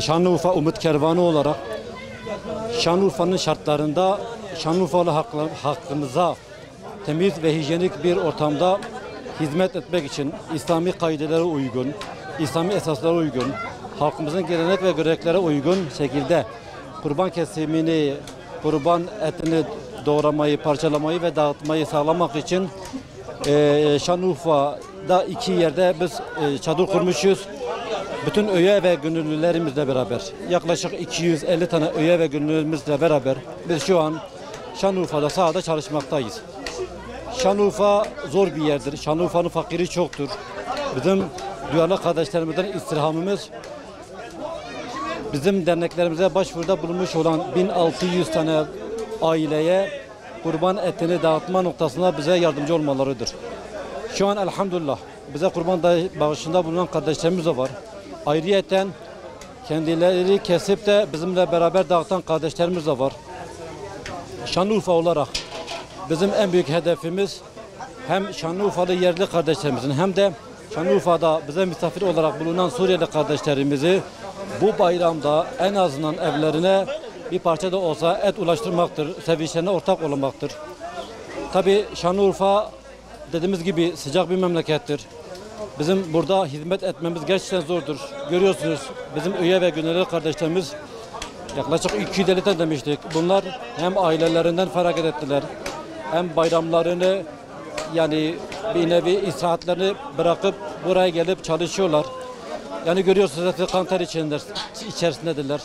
Şanlıurfa Umut Kervanı olarak Şanlıurfa'nın şartlarında Şanlıurfalı halkımıza temiz ve hijyenik bir ortamda hizmet etmek için İslami kaidelere uygun, İslami esaslara uygun, halkımızın gelenek ve göreneklere uygun şekilde kurban kesimini, kurban etini doğramayı, parçalamayı ve dağıtmayı sağlamak için Şanlıurfa'da 2 yerde biz çadır kurmuşuz. Bütün üye ve gönüllülerimizle beraber, yaklaşık 250 tane üye ve gönüllülerimizle beraber biz şu an Şanlıurfa'da sahada çalışmaktayız. Şanlıurfa zor bir yerdir. Şanlıurfa'nın fakiri çoktur. Bizim duyarlı kardeşlerimizden istirhamımız, bizim derneklerimize başvuruda bulunmuş olan 1600 tane aileye kurban etini dağıtma noktasında bize yardımcı olmalarıdır. Şu an elhamdülillah bize kurban bağışında bulunan kardeşlerimiz de var. Ayrıyeten kendileri kesip de bizimle beraber dağıtan kardeşlerimiz de var. Şanlıurfa olarak bizim en büyük hedefimiz hem Şanlıurfalı yerli kardeşlerimizin hem de Şanlıurfa'da bize misafir olarak bulunan Suriyeli kardeşlerimizi bu bayramda en azından evlerine bir parça da olsa et ulaştırmaktır, sevinçlerine ortak olmaktır. Tabii Şanlıurfa dediğimiz gibi sıcak bir memlekettir. Bizim burada hizmet etmemiz gerçekten zordur. Görüyorsunuz bizim üye ve gönüllü kardeşlerimiz yaklaşık 250 tane demiştik. Bunlar hem ailelerinden feragat ettiler, hem bayramlarını yani bir nevi istirahatlerini bırakıp buraya gelip çalışıyorlar. Yani görüyorsunuz hepsi kan ter içerisindedirler.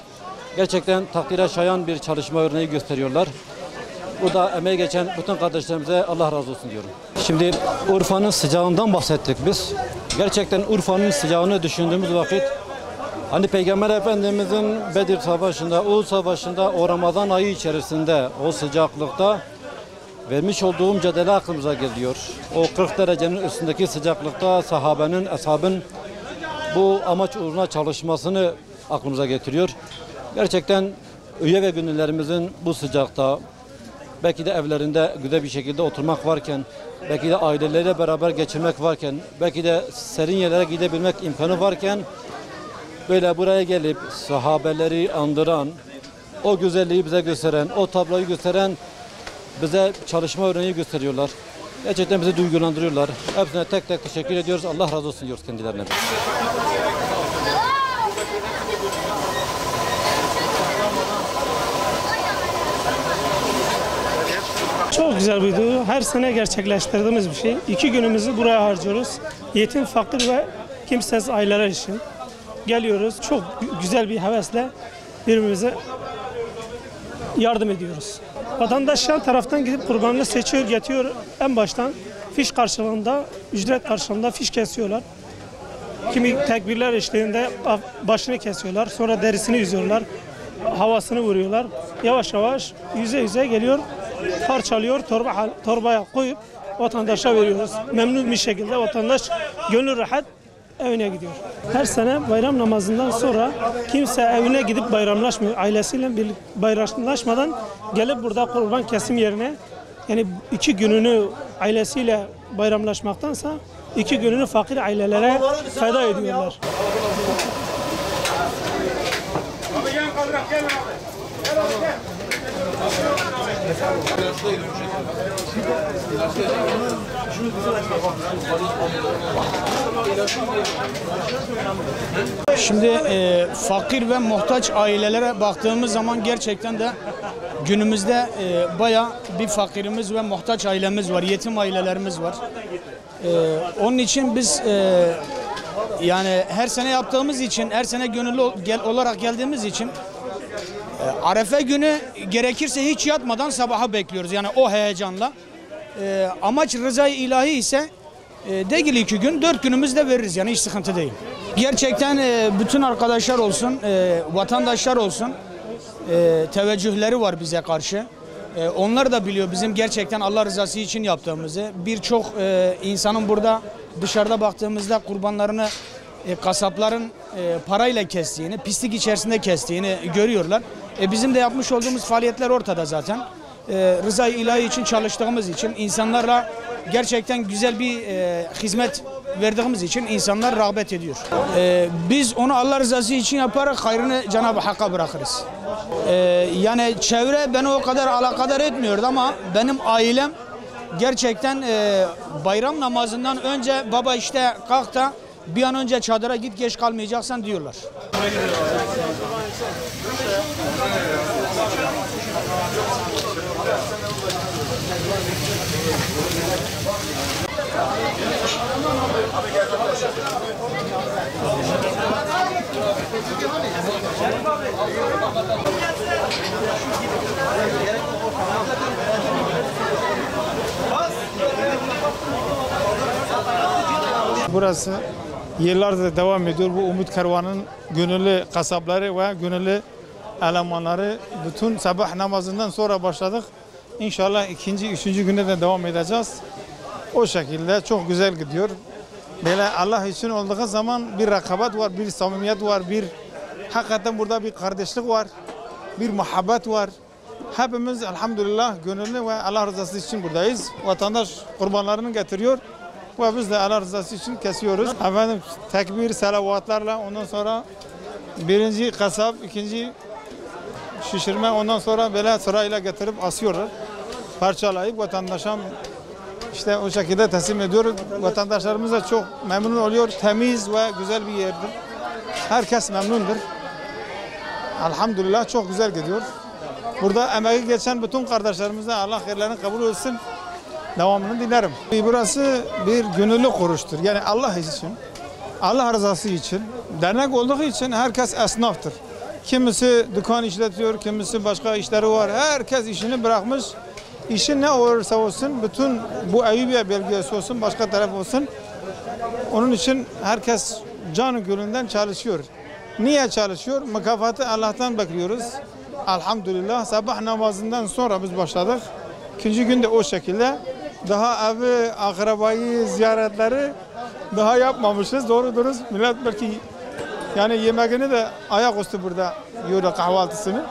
Gerçekten takdire şayan bir çalışma örneği gösteriyorlar. Burada emeği geçen bütün kardeşlerimize Allah razı olsun diyorum. Şimdi Urfa'nın sıcağından bahsettik biz. Gerçekten Urfa'nın sıcağını düşündüğümüz vakit hani Peygamber Efendimizin Bedir Savaşı'nda, Uhud Savaşı'nda o Ramazan ayı içerisinde o sıcaklıkta vermiş olduğum mücadele aklımıza geliyor. O 40 derecenin üstündeki sıcaklıkta sahabenin, ashabın bu amaç uğruna çalışmasını aklımıza getiriyor. Gerçekten üye ve gönüllerimizin bu sıcakta belki de evlerinde güzel bir şekilde oturmak varken, belki de aileleriyle beraber geçirmek varken, belki de serin yerlere gidebilmek imkanı varken böyle buraya gelip sahabeleri andıran, o güzelliği bize gösteren, o tabloyu gösteren bize çalışma örneği gösteriyorlar. Gerçekten bizi duygulandırıyorlar. Hepsine tek tek teşekkür ediyoruz. Allah razı olsun diyoruz kendilerine. Çok güzel bir duygu. Her sene gerçekleştirdiğimiz bir şey. 2 günümüzü buraya harcıyoruz. Yetim, fakir ve kimsesiz aileler için geliyoruz. Çok güzel bir hevesle birbirimize yardım ediyoruz. Vatandaş yan taraftan gidip kurbanını seçiyor, getiriyor. En baştan fiş karşılığında, ücret karşılığında fiş kesiyorlar. Kimi tekbirler eşliğinde başını kesiyorlar. Sonra derisini yüzüyorlar. Havasını vuruyorlar. Yavaş yavaş yüze yüze geliyor. Parçalıyor, torbaya koyup vatandaşa veriyoruz. Memnun bir şekilde vatandaş gönül rahat evine gidiyor. Her sene bayram namazından sonra kimse evine gidip bayramlaşmıyor. Ailesiyle birlikte bayramlaşmadan gelip burada kurban kesim yerine yani 2 gününü ailesiyle bayramlaşmaktansa 2 gününü fakir ailelere feda ediyorlar. Şimdi fakir ve muhtaç ailelere baktığımız zaman gerçekten de günümüzde bayağı bir fakirimiz ve muhtaç ailemiz var, yetim ailelerimiz var. Onun için biz yani her sene yaptığımız için, her sene gönüllü olarak geldiğimiz için Arefe günü gerekirse hiç yatmadan sabaha bekliyoruz. Yani o heyecanla. Amaç rızayı ilahi ise değil 2 gün, 4 günümüzde veririz. Yani hiç sıkıntı değil. Gerçekten bütün arkadaşlar olsun, vatandaşlar olsun teveccühleri var bize karşı. Onlar da biliyor bizim gerçekten Allah rızası için yaptığımızı. Birçok insanın burada dışarıda baktığımızda kurbanlarını kasapların parayla kestiğini, pislik içerisinde kestiğini görüyorlar. Bizim de yapmış olduğumuz faaliyetler ortada zaten. Rıza-i ilahi için çalıştığımız için, insanlarla gerçekten güzel bir hizmet verdiğimiz için insanlar rağbet ediyor. Biz onu Allah rızası için yaparak hayrını Cenab-ı Hakk'a bırakırız. Yani çevre beni o kadar alakadar etmiyordu ama benim ailem gerçekten bayram namazından önce baba işte kalk da bir an önce çadıra git, geç kalmayacaksan diyorlar. Burası yıllardır devam ediyor. Bu Umut Kervanı'nın gönüllü kasapları ve gönüllü elemanları. Bütün sabah namazından sonra başladık. İnşallah ikinci, üçüncü günde de devam edeceğiz. O şekilde çok güzel gidiyor. Böyle Allah için olduğu zaman bir rakabat var, bir samimiyet var, hakikaten burada bir kardeşlik var, bir muhabbet var. Hepimiz elhamdülillah gönüllü ve Allah rızası için buradayız. Vatandaş kurbanlarını getiriyor ve biz de Allah rızası için kesiyoruz. Efendim tekbir, salavatlarla ondan sonra birinci kasap, ikinci şişirme, ondan sonra böyle sırayla getirip asıyorlar. Parçalayıp vatandaşa işte o şekilde teslim ediyoruz. Vatandaşlarımız da çok memnun oluyor. Temiz ve güzel bir yerdir. Herkes memnundur. Elhamdülillah çok güzel gidiyor. Burada emeği geçen bütün kardeşlerimize Allah hayırlarını kabul etsin. Devamını dilerim. Burası bir gönüllü kuruluştur. Yani Allah için, Allah rızası için, dernek olduğu için herkes esnaftır. Kimisi dükkan işletiyor, kimisi başka işleri var. Herkes işini bırakmış. İşi ne olursa olsun, bütün bu Eyyubiye belgesi olsun, başka taraf olsun. Onun için herkes canı gönülden çalışıyor. Niye çalışıyor? Mükafatı Allah'tan bekliyoruz. Elhamdülillah sabah namazından sonra biz başladık. İkinci günde o şekilde. Daha evi, akrabayı, ziyaretleri daha yapmamışız. Doğru dürüst. Millet belki yani yemeğini de ayaküstü burada yiyor kahvaltısını.